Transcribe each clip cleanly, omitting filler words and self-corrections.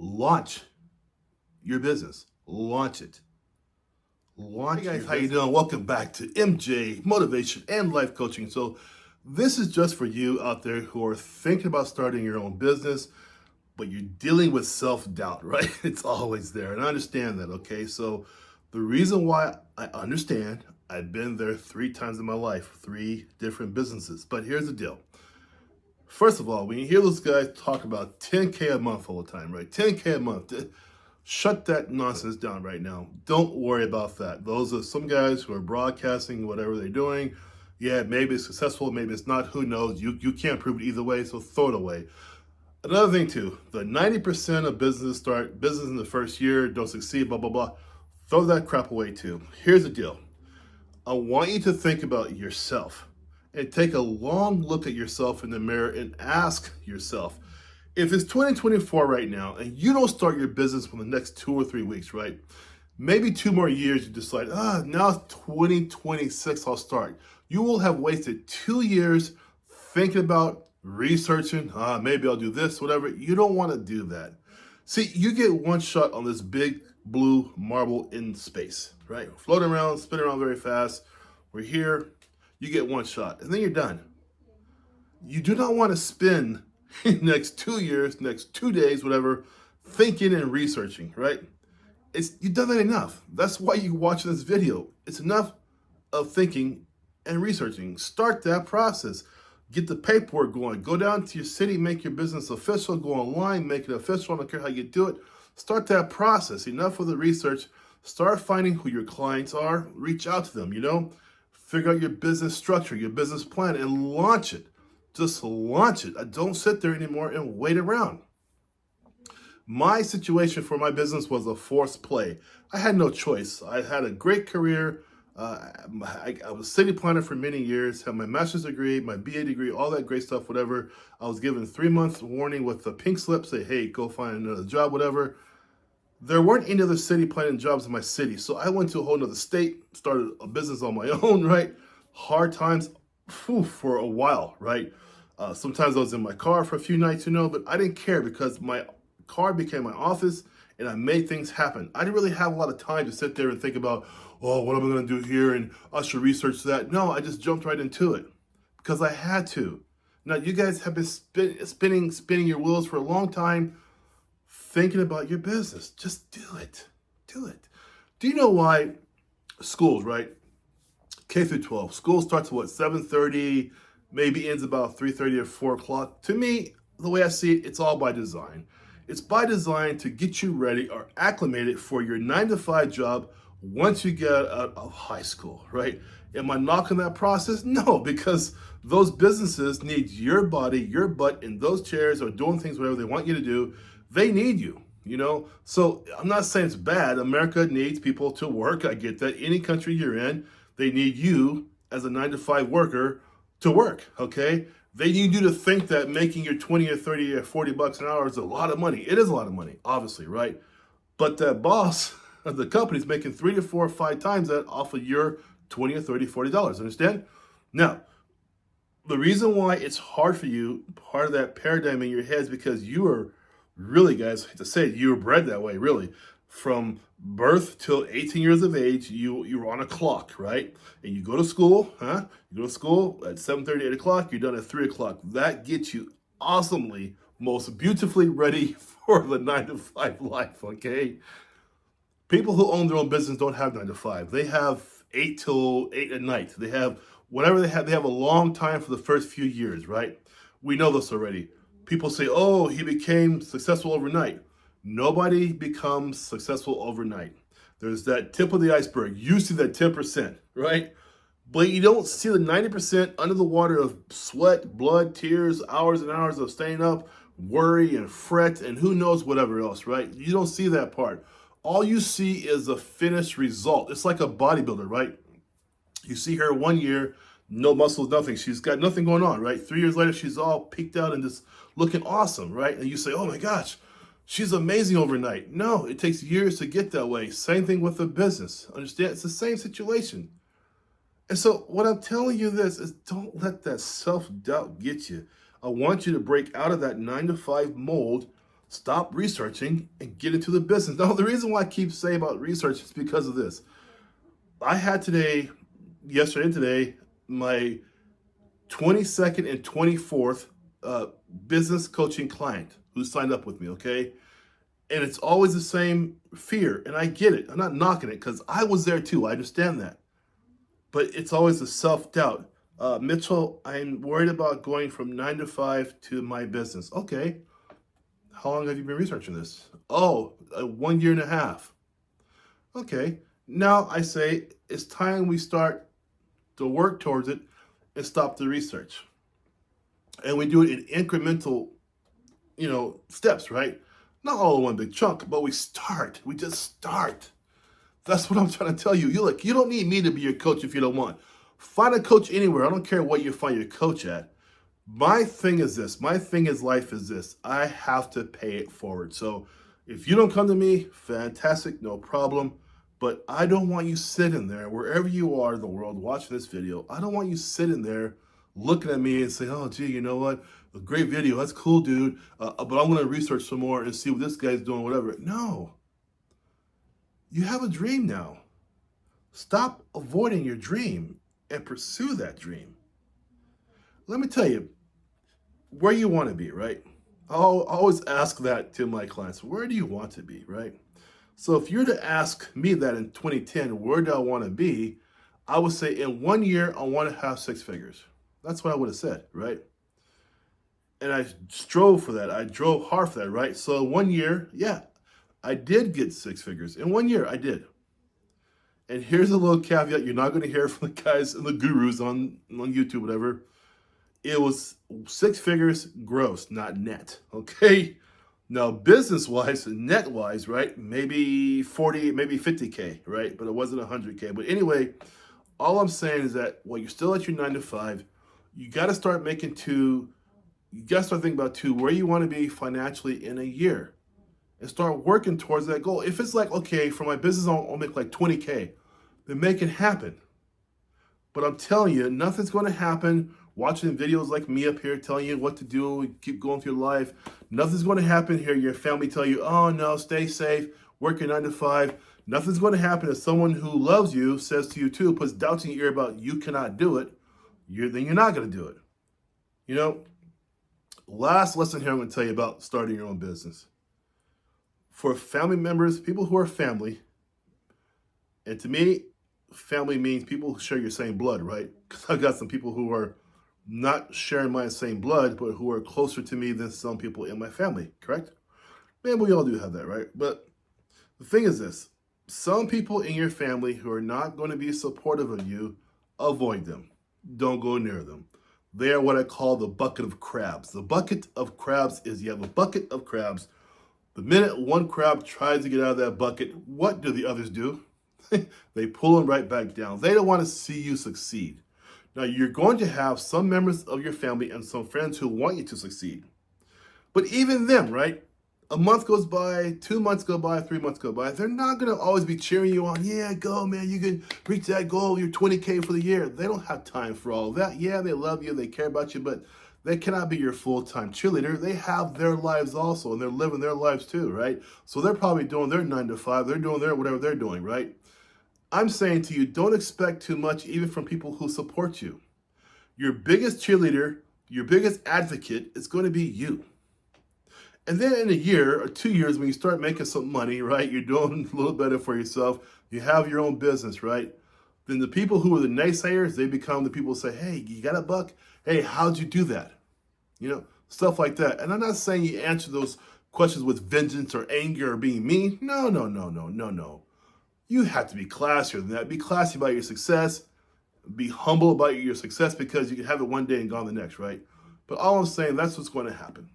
Launch your business. Launch it. Launch. Hey guys, your how you business. doing? Welcome back to MJ Motivation and Life Coaching. So this is just for you out there who are thinking about starting your own business, but you're dealing with self-doubt, right? It's always there. And I understand that, okay? So the reason why I understand, I've been there 3 times in my life, 3 different businesses. But here's the deal. First of all, when you hear those guys talk about 10K a month all the time, right? 10K a month. Shut that nonsense down right now. Don't worry about that. Those are some guys who are broadcasting whatever they're doing. Yeah, maybe it's successful, maybe it's not. Who knows? You can't prove it either way, so throw it away. Another thing too, the 90% of business start business in the first year, don't succeed, blah, blah, blah. Throw that crap away too. Here's the deal. I want you to think about yourself and take a long look at yourself in the mirror and ask yourself, if it's 2024 right now and you don't start your business for the next 2 or 3 weeks, right? Maybe 2 more years, you decide, now it's 2026, I'll start. You will have wasted 2 years thinking about researching, maybe I'll do this, whatever. You don't want to do that. See, you get one shot on this big blue marble in space, right? Floating around, spinning around very fast. We're here, you get one shot, and then you're done. You do not want to spend next 2 years, next 2 days, whatever, thinking and researching, right? You've done that enough. That's why you watch this video. It's enough of thinking and researching. Start that process. Get the paperwork going. Go down to your city, make your business official, go online, make it official. I don't care how you do it. Start that process. Enough of the research. Start finding who your clients are. Reach out to them, Figure out your business structure, your business plan, and launch it. Just launch it. Don't sit there anymore and wait around. My situation for my business was a forced play. I had no choice. I had a great career. I was city planner for many years, had my master's degree, my BA degree, all that great stuff, whatever. I was given 3 months warning with the pink slip, say, hey, go find another job, whatever. There weren't any other city planning jobs in my city. So I went to a whole nother state, started a business on my own, right? Hard times for a while, right? Sometimes I was in my car for a few nights, but I didn't care because my car became my office and I made things happen. I didn't really have a lot of time to sit there and think about, what am I going to do here? And I should research that. No, I just jumped right into it because I had to. Now, you guys have been spinning your wheels for a long time thinking about your business. Just do it. Do it. Do you know why schools, right? K through 12. School starts at 7:30, maybe ends about 3:30 or 4 o'clock. To me, the way I see it, it's all by design. It's by design to get you ready or acclimated for your 9 to 5 job once you get out of high school, right? Am I knocking that process? No, because those businesses need your body, your butt in those chairs or doing things, whatever they want you to do. They need you. So I'm not saying it's bad. America needs people to work. I get that. Any country you're in, they need you as a 9 to 5 worker to work, okay? They need you to think that making your 20 or 30 or 40 bucks an hour is a lot of money. It is a lot of money, obviously, right? But that boss of the company is making 3 to 4 or 5 times that off of your 20 or 30, $40, understand? Now, the reason why it's hard for you, part of that paradigm in your head is because you are really, guys, I hate to say it, you were bred that way, really. From birth till 18 years of age, you were on a clock, right? And you go to school, You go to school at 7:30, 8 o'clock, you're done at 3 o'clock. That gets you awesomely, most beautifully ready for the 9 to 5 life, okay? People who own their own business don't have 9 to 5. They have 8 till 8 at night. They have whatever they have. They have a long time for the first few years, right? We know this already. People say, oh, he became successful overnight. Nobody becomes successful overnight. There's that tip of the iceberg. You see that 10%, right? But you don't see the 90% under the water of sweat, blood, tears, hours and hours of staying up, worry and fret, and who knows whatever else, right? You don't see that part. All you see is a finished result. It's like a bodybuilder, right? You see her 1 year, no muscles, nothing. She's got nothing going on, right? 3 years later, she's all peaked out and just looking awesome, right? And you say, oh my gosh, she's amazing overnight. No, it takes years to get that way. Same thing with the business. Understand? It's the same situation. And so what I'm telling you this is don't let that self-doubt get you. I want you to break out of that 9 to 5 mold Stop researching and get into the business. Now, the reason why I keep saying about research is because of this. I had yesterday and today, my 22nd and 24th uh, business coaching client who signed up with me, okay? And it's always the same fear, and I get it. I'm not knocking it because I was there too. I understand that. But it's always a self doubt. Mitchell, I'm worried about going from 9 to 5 to my business. Okay. How long have you been researching this? Oh, 1 year and a half. Okay. Now I say it's time we start to work towards it and stop the research. And we do it in incremental, steps, right? Not all in one big chunk, but we start. We just start. That's what I'm trying to tell you. You don't need me to be your coach if you don't want. Find a coach anywhere. I don't care what you find your coach at. My thing is this. My thing is life is this. I have to pay it forward. So if you don't come to me, fantastic, no problem. But I don't want you sitting there, wherever you are in the world watching this video, I don't want you sitting there looking at me and saying, oh, gee, you know what? A great video. That's cool, dude. But I'm going to research some more and see what this guy's doing, whatever. No. You have a dream now. Stop avoiding your dream and pursue that dream. Let me tell you where you want to be, right? I'll always ask that to my clients. Where do you want to be, right? So if you're to ask me that in 2010, where do I want to be? I would say in 1 year, I want to have 6 figures. That's what I would have said, right? And I strove for that. I drove hard for that, right? So 1 year, yeah, I did get 6 figures. In 1 year, I did. And here's a little caveat you're not going to hear from the guys and the gurus on YouTube, whatever. It was 6 figures gross, not net, okay? Now, business-wise, net-wise, right, maybe 40, maybe 50K, right? But it wasn't 100K. But anyway, all I'm saying is that while you're still at your 9 to 5, you got to start thinking about, where you want to be financially in a year and start working towards that goal. If it's like, okay, for my business, I'll make like 20K, then make it happen. But I'm telling you, nothing's going to happen watching videos like me up here telling you what to do, keep going through life. Nothing's going to happen here. Your family tell you, oh no, stay safe, work your 9 to 5. Nothing's going to happen if someone who loves you says to you too, puts doubts in your ear about you cannot do it, then you're not going to do it. Last lesson here I'm going to tell you about starting your own business. For family members, people who are family, and to me, family means people who share your same blood, right? Because I've got some people who are not sharing my same blood, but who are closer to me than some people in my family, correct? Maybe we all do have that, right? But the thing is this, some people in your family who are not going to be supportive of you, avoid them. Don't go near them. They are what I call the bucket of crabs. The bucket of crabs is you have a bucket of crabs. The minute one crab tries to get out of that bucket, what do the others do? They pull them right back down. They don't want to see you succeed. Now, you're going to have some members of your family and some friends who want you to succeed. But even them, right? A month goes by, 2 months go by, 3 months go by. They're not going to always be cheering you on. Yeah, go, man. You can reach that goal. You're 20K for the year. They don't have time for all of that. Yeah, they love you. They care about you. But they cannot be your full-time cheerleader. They have their lives also, and they're living their lives too, right? So they're probably doing their 9 to 5. They're doing their whatever they're doing, right? I'm saying to you, don't expect too much even from people who support you. Your biggest cheerleader, your biggest advocate is going to be you. And then in a year or 2 years, when you start making some money, right, you're doing a little better for yourself, you have your own business, right? Then the people who are the naysayers, they become the people who say, hey, you got a buck? Hey, how'd you do that? Stuff like that. And I'm not saying you answer those questions with vengeance or anger or being mean. No. You have to be classier than that. Be classy about your success. Be humble about your success, because you can have it one day and gone the next, right? But all I'm saying, that's what's going to happen.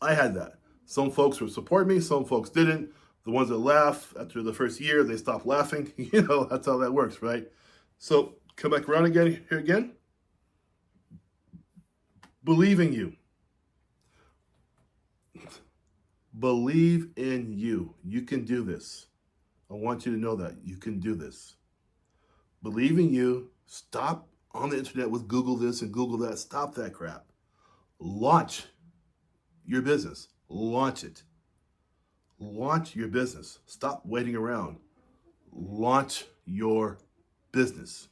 I had that. Some folks would support me, some folks didn't. The ones that laugh after the first year, they stop laughing. That's how that works, right? So come back around again here again. Believe in you. Believe in you. You can do this. I want you to know that you can do this. Believe in you. Stop on the internet with Google this and Google that. Stop that crap. Launch your business. Launch it. Launch your business. Stop waiting around. Launch your business.